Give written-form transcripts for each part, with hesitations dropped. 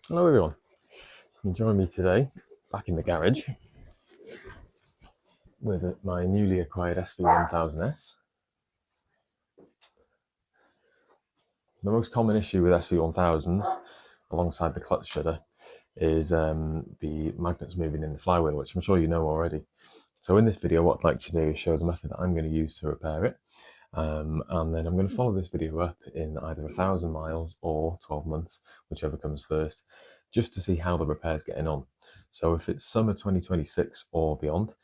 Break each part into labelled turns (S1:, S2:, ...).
S1: Hello everyone, you join me today back in the garage with my newly acquired SV1000S. The most common issue with SV1000s, alongside the clutch shudder, is the magnets moving in the flywheel, which I'm sure you know already. So in this video, what I'd like to do is show the method that I'm going to use to repair it. And then I'm going to follow this video up in either 1,000 miles or 12 months, whichever comes first, just to see how the repair is getting on. So if it's summer 2026 or beyond,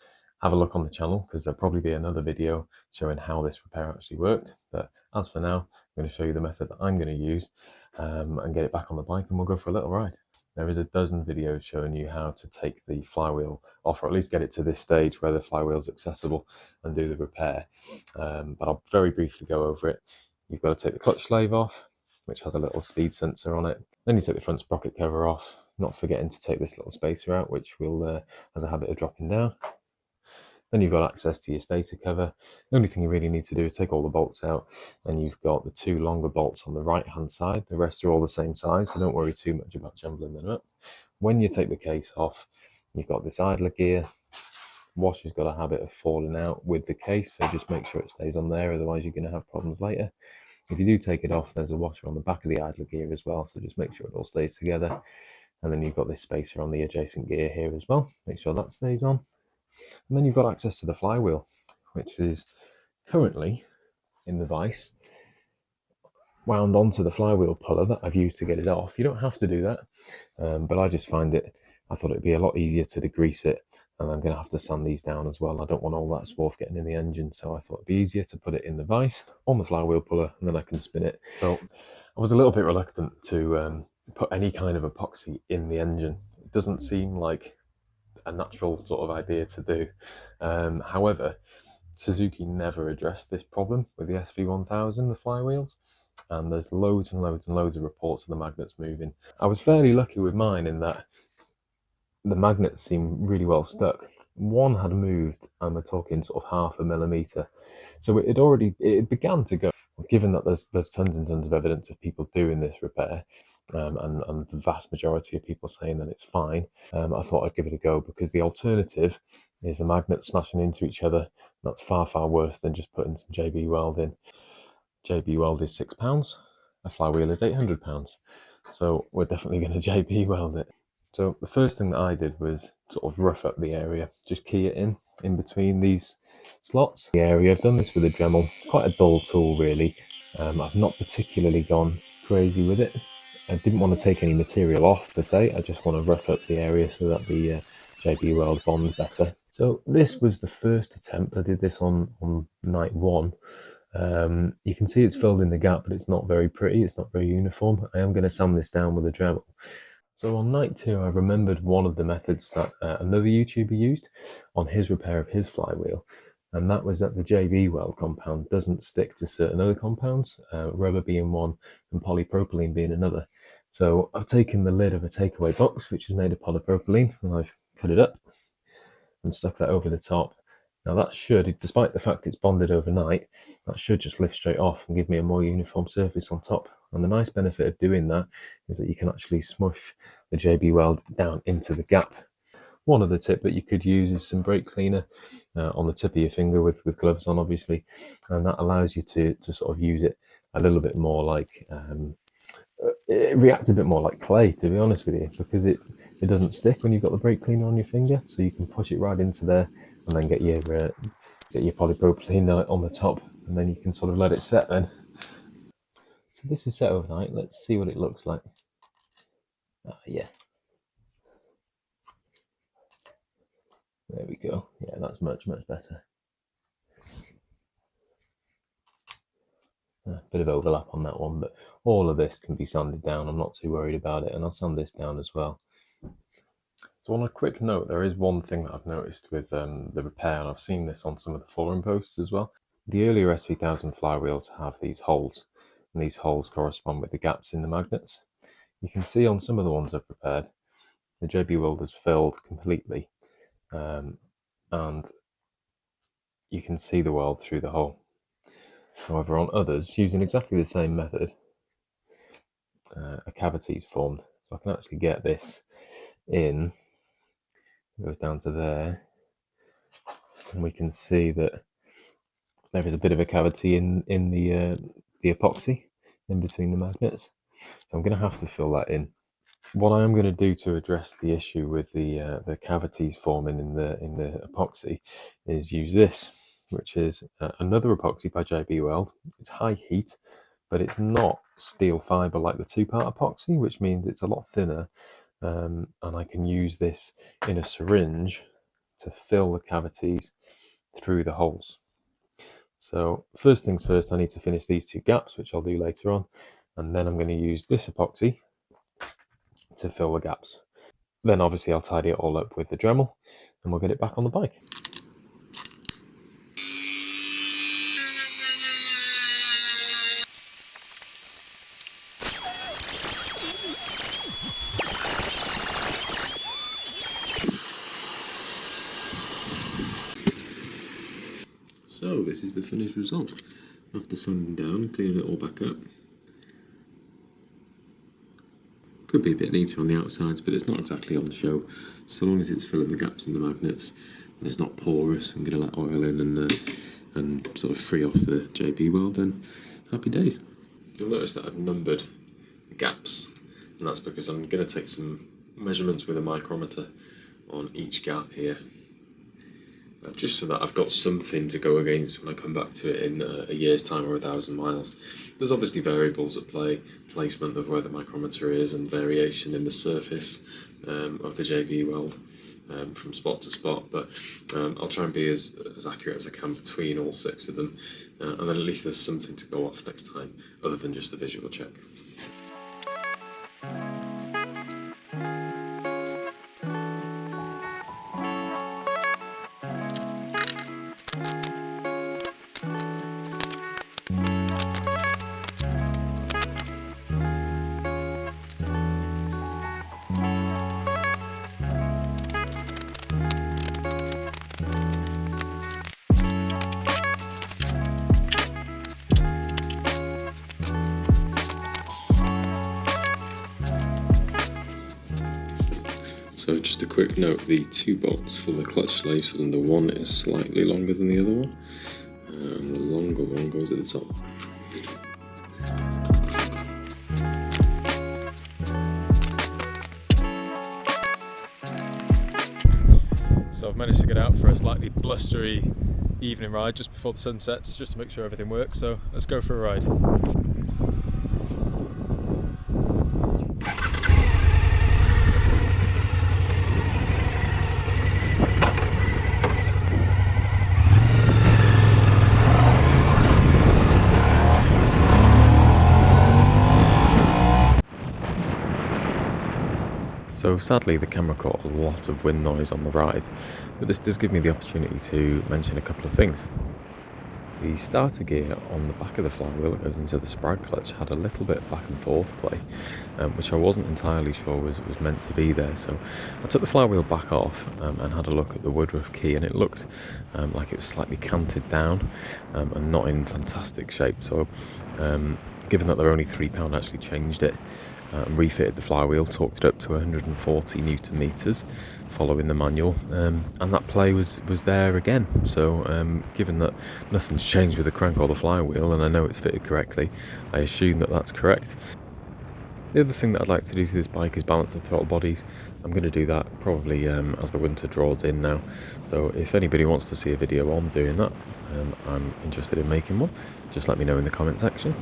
S1: have a look on the channel because there'll probably be another video showing how this repair actually worked. But as for now, I'm going to show you the method that I'm going to use and get it back on the bike, and we'll go for a little ride. There is a dozen videos showing you how to take the flywheel off, or at least get it to this stage where the flywheel is accessible and do the repair. But I'll very briefly go over it. You've got to take the clutch slave off, which has a little speed sensor on it. Then you take the front sprocket cover off, not forgetting to take this little spacer out, which will has a habit of dropping down. Then you've got access to your stator cover. The only thing you really need to do is take all the bolts out, and you've got the two longer bolts on the right hand side. The rest are all the same size, so don't worry too much about jumbling them up. When you take the case off, you've got this idler gear. Washer's got a habit of falling out with the case, so just make sure it stays on there, otherwise you're going to have problems later. If you do take it off, there's a washer on the back of the idler gear as well, so just make sure it all stays together. And then you've got this spacer on the adjacent gear here as well, make sure that stays on. And then you've got access to the flywheel, which is currently in the vise, wound onto the flywheel puller that I've used to get it off. You don't have to do that, but I just find I thought it'd be a lot easier to degrease it, and I'm going to have to sand these down as well. I don't want all that swarf getting in the engine, so I thought it'd be easier to put it in the vise on the flywheel puller, and then I can spin it. So I was a little bit reluctant to put any kind of epoxy in the engine. It doesn't seem like a natural sort of idea to do. However, Suzuki never addressed this problem with the SV1000, the flywheels, and there's loads and loads and loads of reports of the magnets moving. I was fairly lucky with mine in that the magnets seem really well stuck. One had moved, and we're talking sort of 0.5 millimeter, so it began to go. Given that there's tons and tons of evidence of people doing this repair, and the vast majority of people saying that it's fine, I thought I'd give it a go, because the alternative is the magnets smashing into each other. That's far, far worse than just putting some JB Weld in. JB Weld is £6, a flywheel is £800, so we're definitely going to JB Weld it. So the first thing that I did was sort of rough up the area, just key it in between these slots. The area, I've done this with a Dremel. It's quite a dull tool really. I've not particularly gone crazy with it. I didn't want to take any material off per se, I just want to rough up the area so that the JB Weld bonds better. So this was the first attempt. I did this on night one. You can see it's filled in the gap, but it's not very pretty, it's not very uniform. I am going to sand this down with a Dremel. So on night two, I remembered one of the methods that another YouTuber used on his repair of his flywheel, and that was that the JB Weld compound doesn't stick to certain other compounds, rubber being one and polypropylene being another. So I've taken the lid of a takeaway box, which is made of polypropylene, and I've cut it up and stuck that over the top. Now that should, despite the fact it's bonded overnight, that should just lift straight off and give me a more uniform surface on top. And the nice benefit of doing that is that you can actually smush the JB Weld down into the gap. One other tip that you could use is some brake cleaner on the tip of your finger with gloves on, obviously, and that allows you to sort of use it a little bit more like it reacts a bit more like clay, to be honest with you, because it doesn't stick when you've got the brake cleaner on your finger, so you can push it right into there and then get your polypropylene on the top, and then you can sort of let it set then. So this is set overnight. Let's see what it looks like. Yeah, there we go. Yeah, that's much better. A bit of overlap on that one, but all of this can be sanded down. I'm not too worried about it, and I'll sand this down as well. So on a quick note, there is one thing that I've noticed with the repair, and I've seen this on some of the forum posts as well. The earlier SV1000 flywheels have these holes, and these holes correspond with the gaps in the magnets. You can see on some of the ones I've repaired, the JB Weld is filled completely, and you can see the weld through the hole. However, on others, using exactly the same method, a cavity is formed, So I can actually get this in, it goes down to there, and we can see that there is a bit of a cavity in the epoxy in between the magnets. So I'm going to have to fill that in. What I am going to do to address the issue with the cavities forming in the epoxy is use this, which is another epoxy by JB Weld. It's high heat, but it's not steel fiber like the two-part epoxy, which means it's a lot thinner, and I can use this in a syringe to fill the cavities through the holes. So first things first, I need to finish these two gaps, which I'll do later on, and then I'm going to use this epoxy to fill the gaps. Then obviously I'll tidy it all up with the Dremel and we'll get it back on the bike. So this is the finished result. After sanding down, cleaning it all back up. Could be a bit neater on the outsides, but it's not exactly on the show. So long as it's filling the gaps in the magnets and it's not porous and going to let oil in and sort of free off the JB Weld, then happy days. You'll notice that I've numbered the gaps, and that's because I'm going to take some measurements with a micrometer on each gap here, just so that I've got something to go against when I come back to it in a year's time or 1,000 miles. There's obviously variables at play, placement of where the micrometer is and variation in the surface of the JB Weld from spot to spot, but I'll try and be as accurate as I can between all 6 of them, and then at least there's something to go off next time other than just the visual check. So just a quick note, the 2 bolts for the clutch slave cylinder, one is slightly longer than the other one, and the longer one goes at the top. So I've managed to get out for a slightly blustery evening ride just before the sun sets, just to make sure everything works, so let's go for a ride. So sadly the camera caught a lot of wind noise on the ride, but this does give me the opportunity to mention a couple of things. The starter gear on the back of the flywheel that goes into the sprag clutch had a little bit of back and forth play, which I wasn't entirely sure was meant to be there. So I took the flywheel back off and had a look at the woodruff key, and it looked like it was slightly canted down and not in fantastic shape. So given that they're only £3, I actually changed it. Refitted the flywheel, torqued it up to 140 Newton meters following the manual, and that play was there again. So given that nothing's changed with the crank or the flywheel, and I know it's fitted correctly, I assume that that's correct. The other thing that I'd like to do to this bike is balance the throttle bodies. I'm going to do that probably as the winter draws in now. So if anybody wants to see a video on doing that, I'm interested in making one. Just let me know in the comment section.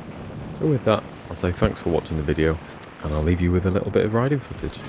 S1: So with that, I'll say thanks for watching the video, and I'll leave you with a little bit of riding footage.